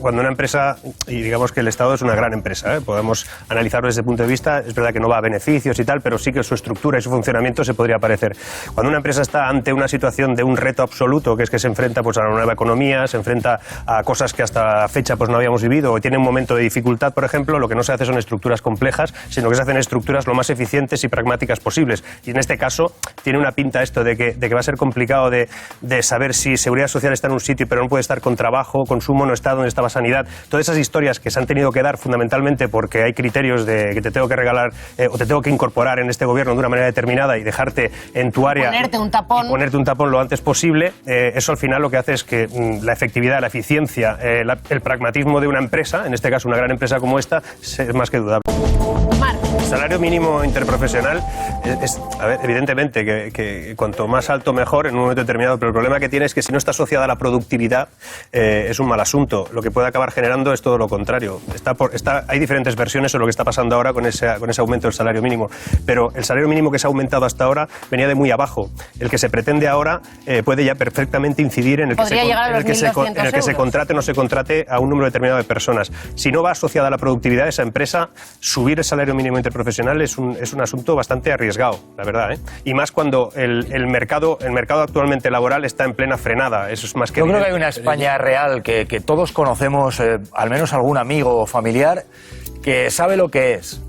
cuando una empresa, y digamos que el Estado es una gran empresa, podemos analizarlo desde ese punto de vista, es verdad que no va a beneficios y tal, pero sí que su estructura y su funcionamiento se podría parecer. Cuando una empresa está ante una situación de un reto absoluto, que es que se enfrenta pues, a una nueva economía, se enfrenta a cosas que hasta la fecha pues, no habíamos vivido, o tiene un momento de dificultad, por ejemplo, lo que no se hace son estructuras complejas, sino que se hacen estructuras lo más eficientes y pragmáticas posibles. Y en este caso tiene una pinta esto de que va a ser complicado de saber si seguridad social está en un sitio pero no puede estar con trabajo, consumo no está donde estaba sanidad. Todas esas historias que se han tenido que dar fundamentalmente porque hay criterios de que te tengo que regalar o te tengo que incorporar en este gobierno de una manera determinada y dejarte en tu área ponerte un tapón lo antes posible, eso al final lo que hace es que la efectividad, la eficiencia, el pragmatismo de una empresa, en este caso una gran empresa como esta, es más que dudable. El salario mínimo interprofesional a ver, evidentemente que cuanto más alto mejor en un momento determinado, pero el problema que tiene es que si no está asociada a la productividad es un mal asunto. Lo que puede acabar generando es todo lo contrario. Hay diferentes versiones sobre lo que está pasando ahora con ese aumento del salario mínimo, pero el salario mínimo que se ha aumentado hasta ahora venía de muy abajo. El que se pretende ahora puede ya perfectamente incidir en el que se contrate o no se contrate a un número determinado de personas. Si no va asociada a la productividad de esa empresa, subir el salario mínimo interprofesional es un asunto bastante arriesgado, la verdad, ¿eh? Y más cuando el mercado actualmente laboral está en plena frenada. Eso es más que Yo creo que hay una España real que todos conocemos, al menos algún amigo o familiar, que sabe lo que es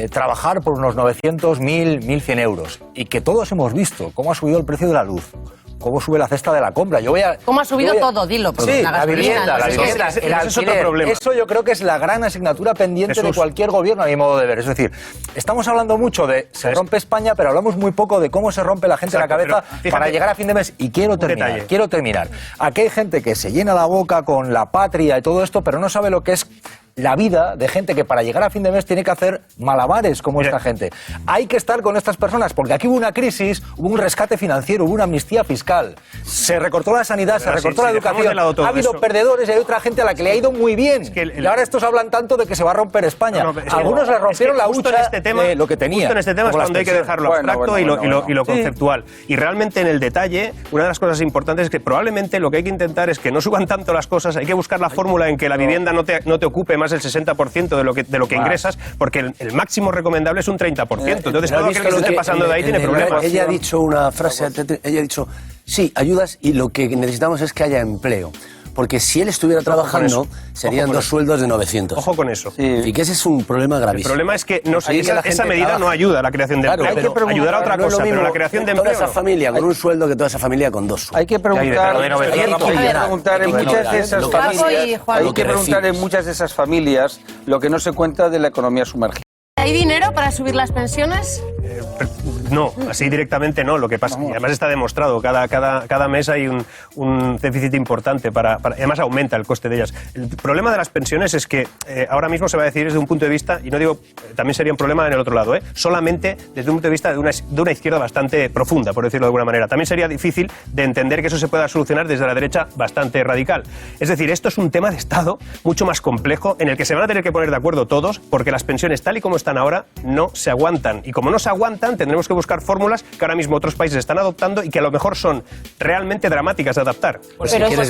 trabajar por unos 900, 1.000, 1.100 euros. Y que todos hemos visto cómo ha subido el precio de la luz, cómo sube la cesta de la compra. ¿Cómo ha subido todo? Dilo. Sí, la vivienda, el alquiler. Es otro problema. Eso yo creo que es la gran asignatura pendiente de cualquier gobierno, a mi modo de ver. Es decir, estamos hablando mucho de se rompe España, pero hablamos muy poco de cómo se rompe la gente la cabeza para llegar a fin de mes. Y quiero terminar. Aquí hay gente que se llena la boca con la patria y todo esto, pero no sabe lo que es la vida de gente que para llegar a fin de mes tiene que hacer malabares como esta gente. Hay que estar con estas personas, porque aquí hubo una crisis, hubo un rescate financiero, hubo una amnistía fiscal, se recortó la sanidad, se recortó la educación, ha habido perdedores y hay otra gente a la que le ha ido muy bien. Y ahora estos hablan tanto de que se va a romper España. Algunos le rompieron la hucha de lo que tenía. Justo en este tema es cuando hay que dejar lo abstracto y lo conceptual. Y realmente en el detalle, una de las cosas importantes es que probablemente lo que hay que intentar es que no suban tanto las cosas, hay que buscar la fórmula en que la vivienda no te ocupe más el 60% de lo que ingresas, porque el máximo recomendable es un 30%. Entonces, todo aquel que se esté pasando de ahí tiene problemas. Ella ha dicho una frase, ella ha dicho, sí, ayudas y lo que necesitamos es que haya empleo. Porque si él estuviera trabajando, serían dos sueldos de 900. Ojo con eso. Y que ese es un problema gravísimo. El problema es que esa medida no ayuda a la creación de empleo. Hay que ayudar a otra cosa, pero la creación de empleo toda esa familia con un sueldo que toda esa familia con dos sueldos. Hay que preguntar en muchas de esas familias lo que no se cuenta de la economía sumergida. ¿Hay dinero para subir las pensiones? No, así directamente no. Lo que pasa, y además está demostrado, cada mes hay un déficit importante además aumenta el coste de ellas. El problema de las pensiones es que ahora mismo se va a decir desde un punto de vista, y no digo, también sería un problema en el otro lado, solamente desde un punto de vista de una izquierda bastante profunda, por decirlo de alguna manera. También sería difícil de entender que eso se pueda solucionar desde la derecha bastante radical. Es decir, esto es un tema de Estado mucho más complejo en el que se van a tener que poner de acuerdo todos, porque las pensiones tal y como están ahora no se aguantan. Y como no se aguantan, tendremos que buscar fórmulas que ahora mismo otros países están adoptando y que a lo mejor son realmente dramáticas de adaptar. Pues si quieres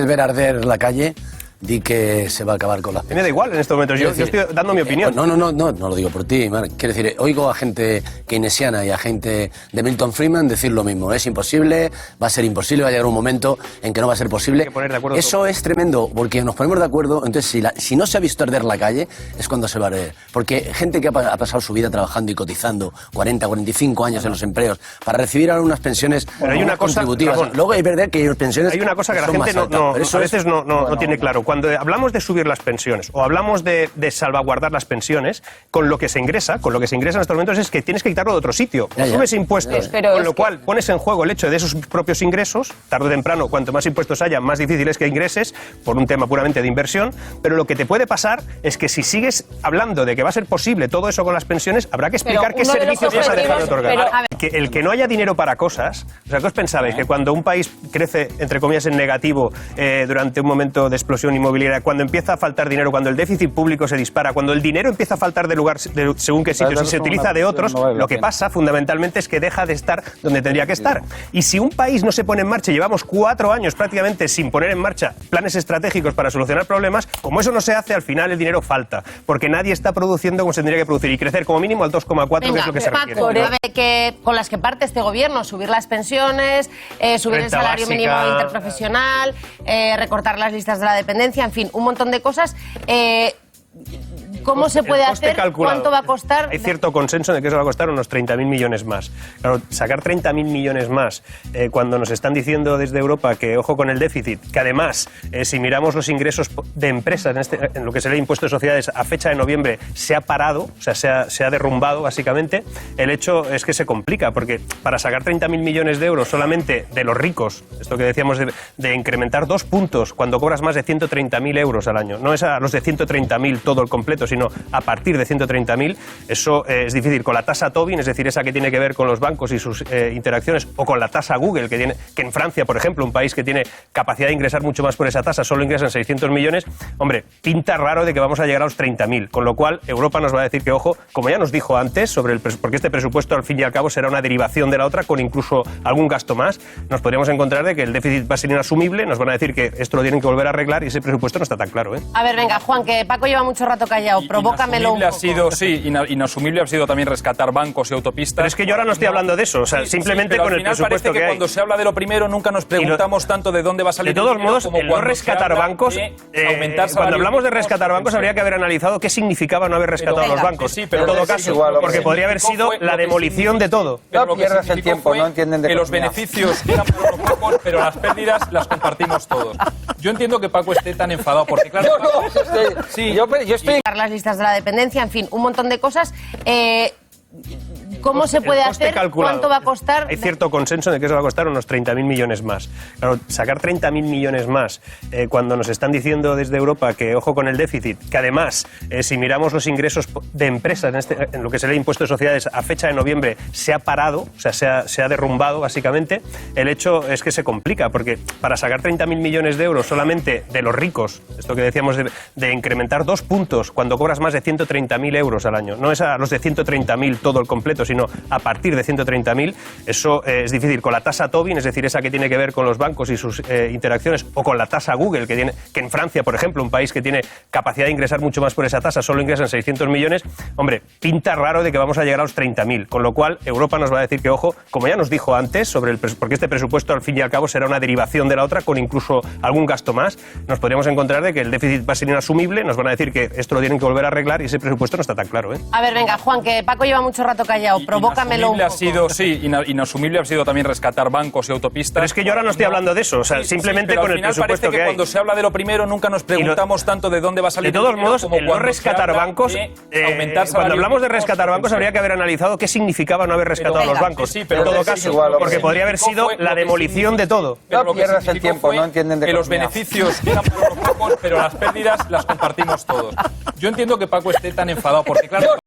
ver arder la calle, di que se va a acabar con las pensiones. Me da igual en estos momentos, yo estoy dando mi opinión. No lo digo por ti, Marc. Quiero decir, oigo a gente keynesiana y a gente de Milton Friedman decir lo mismo. Es imposible, va a ser imposible, va a llegar un momento en que no va a ser posible. Hay que poner de acuerdo eso es tremendo, porque nos ponemos de acuerdo, entonces si no se ha visto arder la calle, es cuando se va a arder. Porque gente que ha pasado su vida trabajando y cotizando 40, 45 años en los empleos para recibir ahora unas pensiones contributivas. Luego hay verdad que hay pensiones. Hay una cosa que la gente a veces no tiene claro. Cuando hablamos de subir las pensiones o hablamos de salvaguardar las pensiones, con lo que se ingresa en estos momentos es que tienes que quitarlo de otro sitio. Subes impuestos, con lo cual pones en juego el hecho de esos propios ingresos. Tarde o temprano, cuanto más impuestos haya, más difícil es que ingreses por un tema puramente de inversión. Pero lo que te puede pasar es que si sigues hablando de que va a ser posible todo eso con las pensiones, habrá que explicar qué servicios vas a dejar de otorgar. El que no haya dinero para cosas, o sea, ¿qué os pensabais? Que cuando un país crece, entre comillas, en negativo durante un momento de explosión inmobiliaria, cuando empieza a faltar dinero, cuando el déficit público se dispara, cuando el dinero empieza a faltar de lugar según qué sitios y se utiliza de otros, lo que pasa fundamentalmente es que deja de estar donde tendría que estar. Y si un país no se pone en marcha, llevamos 4 años prácticamente sin poner en marcha planes estratégicos para solucionar problemas, como eso no se hace, al final el dinero falta, porque nadie está produciendo como se tendría que producir y crecer como mínimo al 2,4, que es lo que se requiere. Con las que parte este gobierno, subir las pensiones, subir el salario mínimo interprofesional, recortar las listas de la dependencia, en fin, un montón de cosas. ¿Cómo se puede hacer? ¿Cuánto va a costar? Hay cierto consenso de que eso va a costar unos 30.000 millones más. Claro, sacar 30.000 millones más cuando nos están diciendo desde Europa que ojo con el déficit, que además, si miramos los ingresos de empresas en lo que sería el impuesto de sociedades a fecha de noviembre, se ha parado, o sea, se ha derrumbado básicamente, el hecho es que se complica, porque para sacar 30.000 millones de euros solamente de los ricos, esto que decíamos de incrementar 2 puntos cuando cobras más de 130.000 euros al año, no es a los de 130.000 todo el completo, sino a partir de 130.000, eso es difícil. Con la tasa Tobin, es decir, esa que tiene que ver con los bancos y sus interacciones, o con la tasa Google, que en Francia, por ejemplo, un país que tiene capacidad de ingresar mucho más por esa tasa, solo ingresan 600 millones, hombre, pinta raro de que vamos a llegar a los 30.000, con lo cual Europa nos va a decir que, ojo, como ya nos dijo antes, porque este presupuesto al fin y al cabo será una derivación de la otra, con incluso algún gasto más, nos podríamos encontrar de que el déficit va a ser inasumible, nos van a decir que esto lo tienen que volver a arreglar y ese presupuesto no está tan claro, ¿eh? A ver, venga, Juan, que Paco lleva mucho rato callado. Provócamelo un poco. Inasumible ha sido también rescatar bancos y autopistas. Pero es que yo ahora no estoy hablando de eso, o sea, simplemente con el presupuesto que hay. Cuando se habla de lo primero nunca nos preguntamos tanto de dónde va a salir. De todos modos, el no rescatar bancos, cuando hablamos de rescatar bancos habría que haber analizado qué significaba no haber rescatado a los bancos. Pero en todo caso, porque podría haber sido la demolición de todo. No pierdas el tiempo, no entienden de que los beneficios eran para los pocos, pero las pérdidas las compartimos todos. Yo entiendo que Paco esté tan enfadado porque, claro, yo estoy... Las listas de la dependencia, en fin, un montón de cosas. ¿Cómo se puede hacer? ¿Cuánto va a costar? Hay cierto consenso de que eso va a costar unos 30.000 millones más. Claro, sacar 30.000 millones más cuando nos están diciendo desde Europa que ojo con el déficit, que además, si miramos los ingresos de empresas en lo que sería el impuesto de sociedades a fecha de noviembre, se ha parado, o sea, se ha derrumbado básicamente, el hecho es que se complica, porque para sacar 30.000 millones de euros solamente de los ricos, esto que decíamos de incrementar 2 puntos cuando cobras más de 130.000 euros al año, no es a los de 130.000 todo el completo, sino a partir de 130.000, eso es difícil. Con la tasa Tobin, es decir, esa que tiene que ver con los bancos y sus interacciones, o con la tasa Google, que en Francia, por ejemplo, un país que tiene capacidad de ingresar mucho más por esa tasa, solo ingresan 600 millones, hombre, pinta raro de que vamos a llegar a los 30.000, con lo cual Europa nos va a decir que, ojo, como ya nos dijo antes, porque este presupuesto al fin y al cabo será una derivación de la otra, con incluso algún gasto más, nos podríamos encontrar de que el déficit va a ser inasumible, nos van a decir que esto lo tienen que volver a arreglar y ese presupuesto no está tan claro, ¿eh? A ver, venga, Juan, que Paco lleva mucho rato callado. Provócamelo un poco. Inasumible ha sido también rescatar bancos y autopistas. Pero es que yo ahora no estoy hablando de eso, o sea, simplemente con el presupuesto que hay. Cuando se habla de lo primero nunca nos preguntamos tanto de dónde va a salir. De todos modos, el no rescatar bancos, cuando hablamos de rescatar bancos habría que haber analizado qué significaba no haber rescatado a los bancos. En todo caso, porque podría haber sido la demolición de todo. No pierdas el tiempo, no entienden de que los beneficios eran para los pocos, pero las pérdidas las compartimos todos. Yo entiendo que Paco esté tan enfadado porque, claro,